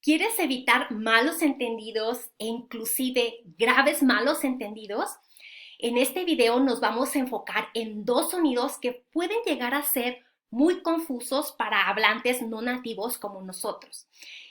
¿Quieres evitar malos entendidos e inclusive graves malos entendidos? En este video nos vamos a enfocar en dos sonidos que pueden llegar a ser muy confusos para hablantes no nativos como nosotros.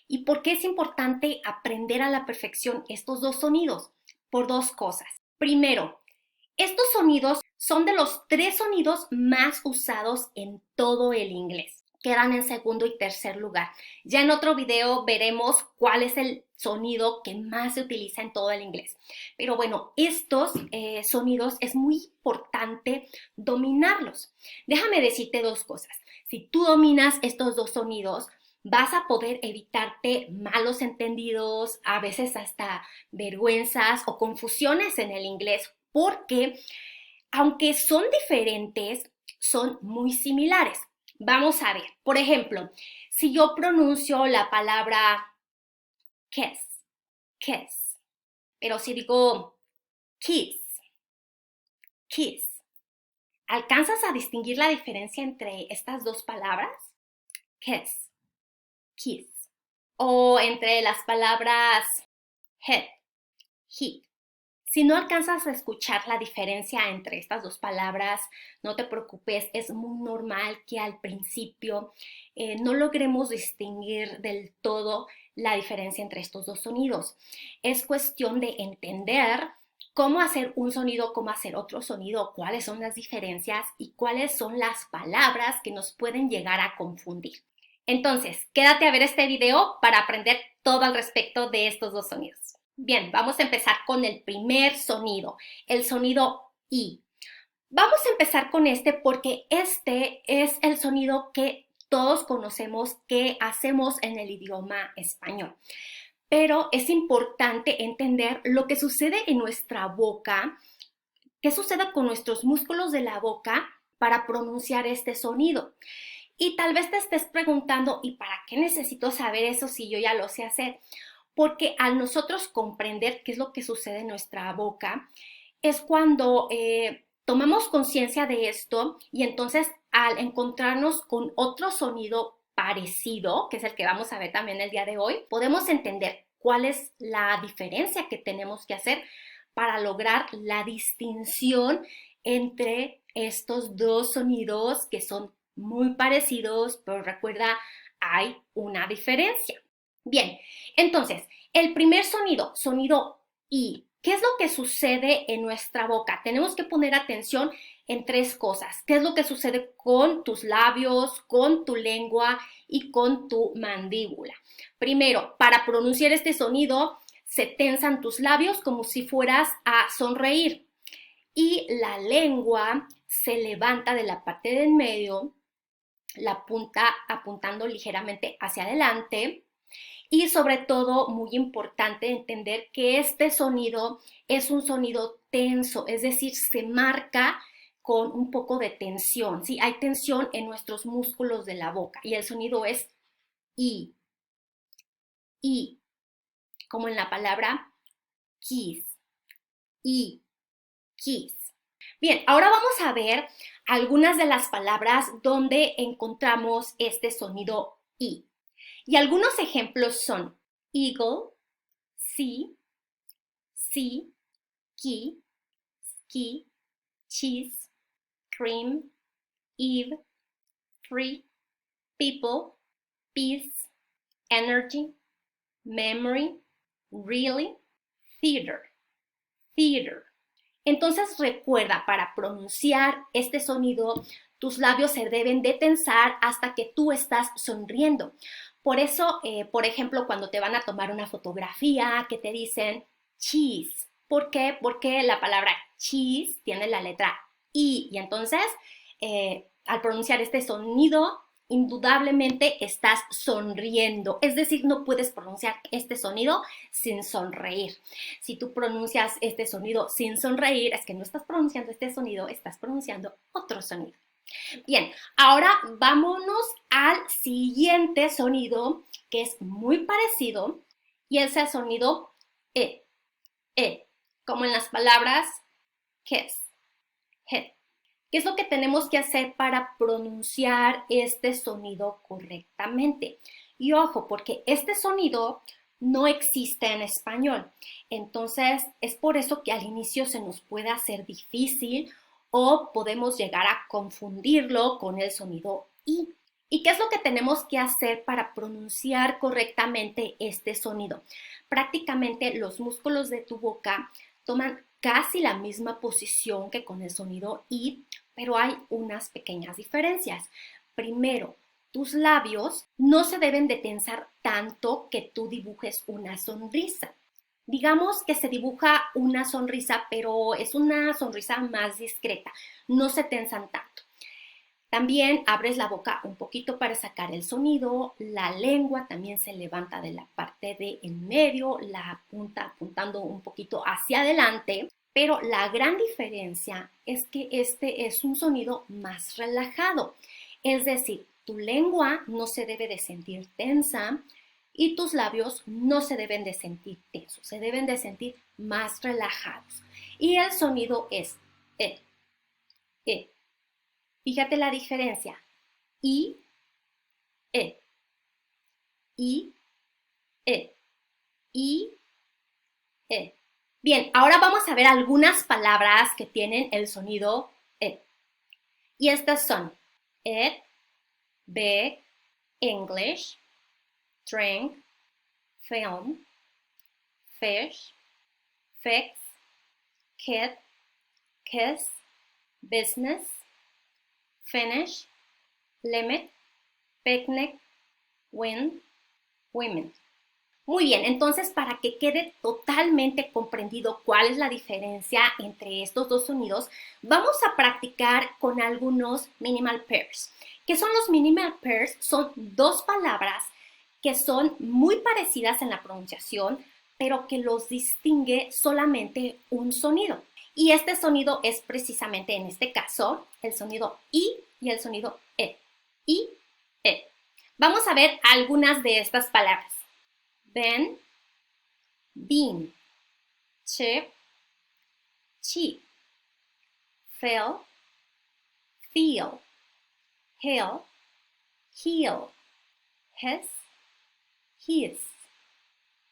¿Y por qué es importante aprender a la perfección estos dos sonidos? Por dos cosas. Primero, estos sonidos son de los tres sonidos más usados en todo el inglés. Quedan en segundo y tercer lugar. Ya en otro video veremos cuál es el sonido que más se utiliza en todo el inglés. Pero bueno, estos sonidos es muy importante dominarlos. Déjame decirte dos cosas. Si tú dominas estos dos sonidos, vas a poder evitarte malos entendidos, a veces hasta vergüenzas o confusiones en el inglés, porque aunque son diferentes, son muy similares. Vamos a ver, por ejemplo, si yo pronuncio la palabra kiss, kiss, pero si digo kiss, kiss, ¿alcanzas a distinguir la diferencia entre estas dos palabras? Kiss, kiss. O entre las palabras head, heat. Si no alcanzas a escuchar la diferencia entre estas dos palabras, no te preocupes, es muy normal que al principio no logremos distinguir del todo la diferencia entre estos dos sonidos. Es cuestión de entender cómo hacer un sonido, cómo hacer otro sonido, cuáles son las diferencias y cuáles son las palabras que nos pueden llegar a confundir. Entonces, quédate a ver este video para aprender todo al respecto de estos dos sonidos. Bien, vamos a empezar con el primer sonido, el sonido I. Vamos a empezar con este porque este es el sonido que todos conocemos que hacemos en el idioma español. Pero es importante entender lo que sucede en nuestra boca, qué sucede con nuestros músculos de la boca para pronunciar este sonido. Y tal vez te estés preguntando, ¿y para qué necesito saber eso si yo ya lo sé hacer? Porque al nosotros comprender qué es lo que sucede en nuestra boca, es cuando tomamos conciencia de esto y entonces al encontrarnos con otro sonido parecido, que es el que vamos a ver también el día de hoy, podemos entender cuál es la diferencia que tenemos que hacer para lograr la distinción entre estos dos sonidos que son muy parecidos, pero recuerda, hay una diferencia. Bien, entonces, el primer sonido, sonido I. ¿Qué es lo que sucede en nuestra boca? Tenemos que poner atención en tres cosas. ¿Qué es lo que sucede con tus labios, con tu lengua y con tu mandíbula? Primero, para pronunciar este sonido, se tensan tus labios como si fueras a sonreír y la lengua se levanta de la parte del medio, la punta apuntando ligeramente hacia adelante. Y sobre todo, muy importante entender que este sonido es un sonido tenso, es decir, se marca con un poco de tensión, ¿sí? Hay tensión en nuestros músculos de la boca y el sonido es I, I, como en la palabra kiss, I, kiss. Bien, ahora vamos a ver algunas de las palabras donde encontramos este sonido I. Y algunos ejemplos son eagle, sea, sea, key, ski, cheese, cream, eve, free, people, peace, energy, memory, really, theater, theater. Entonces recuerda, para pronunciar este sonido, tus labios se deben de tensar hasta que tú estás sonriendo. Por eso, por ejemplo, cuando te van a tomar una fotografía que te dicen cheese. ¿Por qué? Porque la palabra cheese tiene la letra I y entonces al pronunciar este sonido indudablemente estás sonriendo, es decir, no puedes pronunciar este sonido sin sonreír. Si tú pronuncias este sonido sin sonreír, es que no estás pronunciando este sonido, estás pronunciando otro sonido. Bien, ahora vámonos al siguiente sonido que es muy parecido y es el sonido como en las palabras kiss, head. ¿Qué es lo que tenemos que hacer para pronunciar este sonido correctamente? Y ojo, porque este sonido no existe en español. Entonces, es por eso que al inicio se nos puede hacer difícil o podemos llegar a confundirlo con el sonido I. ¿Y qué es lo que tenemos que hacer para pronunciar correctamente este sonido? Prácticamente los músculos de tu boca toman casi la misma posición que con el sonido I, pero hay unas pequeñas diferencias. Primero, tus labios no se deben de tensar tanto que tú dibujes una sonrisa. Digamos que se dibuja una sonrisa, pero es una sonrisa más discreta, no se tensan tanto. También abres la boca un poquito para sacar el sonido, la lengua también se levanta de la parte de en medio, la punta apuntando un poquito hacia adelante, pero la gran diferencia es que este es un sonido más relajado, es decir, tu lengua no se debe de sentir tensa y tus labios no se deben de sentir tensos, se deben de sentir más relajados. Y el sonido es E, E. Fíjate la diferencia. I, E, I, E, I, E. Bien, ahora vamos a ver algunas palabras que tienen el sonido E. Y estas son it, big, English, drink, film, fish, fix, kid, kiss, business, finish, limit, picnic, win, women. Muy bien, entonces para que quede totalmente comprendido cuál es la diferencia entre estos dos sonidos, vamos a practicar con algunos minimal pairs. ¿Qué son los minimal pairs? Son dos palabras que son muy parecidas en la pronunciación, pero que los distingue solamente un sonido. Y este sonido es precisamente en este caso el sonido I y el sonido E. I, E. Vamos a ver algunas de estas palabras. Ben, bean, chip, cheap, fill, feel, hill, heel, hiss, his,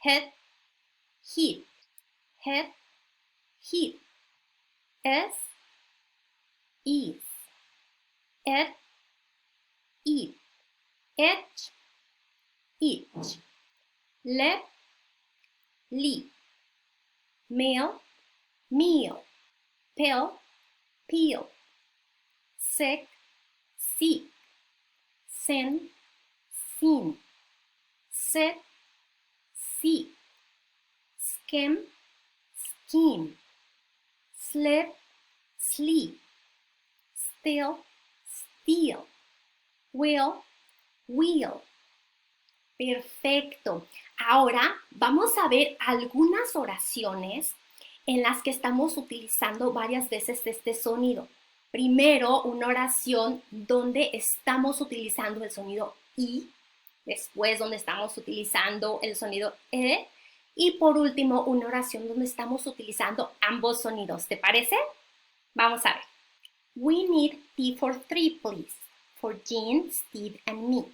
hit, heat, hit, heat, is, ease, it, eat, itch, each, lip, leap, meal, meal, pill, peel, sick, seek, sin, seen, sit, seek, skim, scheme, slip, sleep, still, steal, will, wheel. Perfecto. Ahora vamos a ver algunas oraciones en las que estamos utilizando varias veces este sonido. Primero, una oración donde estamos utilizando el sonido I, después donde estamos utilizando el sonido E y por último una oración donde estamos utilizando ambos sonidos. ¿Te parece? Vamos a ver. We need tea for three, please. For Jean, Steve, and me.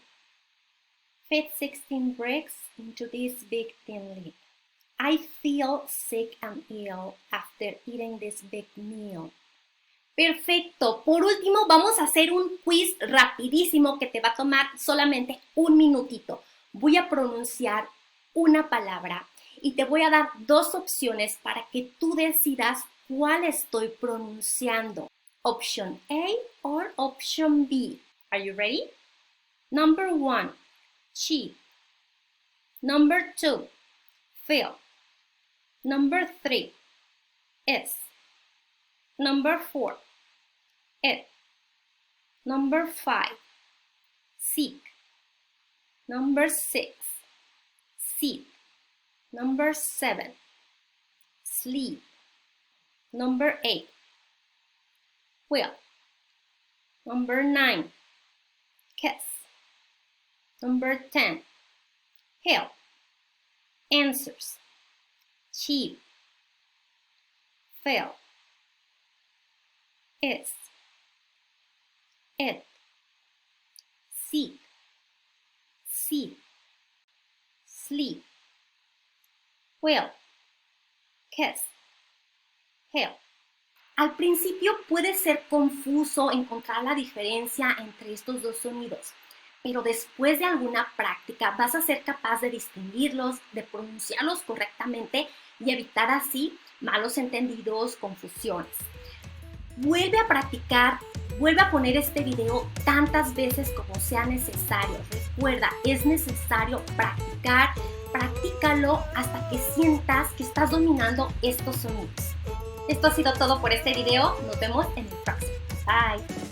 Fit 16 bricks into this big tin lid. I feel sick and ill after eating this big meal. Perfecto. Por último, vamos a hacer un quiz rapidísimo que te va a tomar solamente un minutito. Voy a pronunciar una palabra y te voy a dar dos opciones para que tú decidas cuál estoy pronunciando. Option A or option B. Are you ready? Number 1, cheap. Number 2, fill. Number 3, is. Number 4, it. Number 5, seek. Number 6, seat. Number 7, sleep. Number 8, will. Number 9, kiss. Number 10, help. Answers: cheap, fill, is, it, seek, seat, sleep, will, kiss, hill. Al principio puede ser confuso encontrar la diferencia entre estos dos sonidos, pero después de alguna práctica vas a ser capaz de distinguirlos, de pronunciarlos correctamente y evitar así malos entendidos, confusiones. Vuelve a practicar, vuelve a poner este video tantas veces como sea necesario. Recuerda, es necesario practicar, practícalo hasta que sientas que estás dominando estos sonidos. Esto ha sido todo por este video. Nos vemos en el próximo. Bye.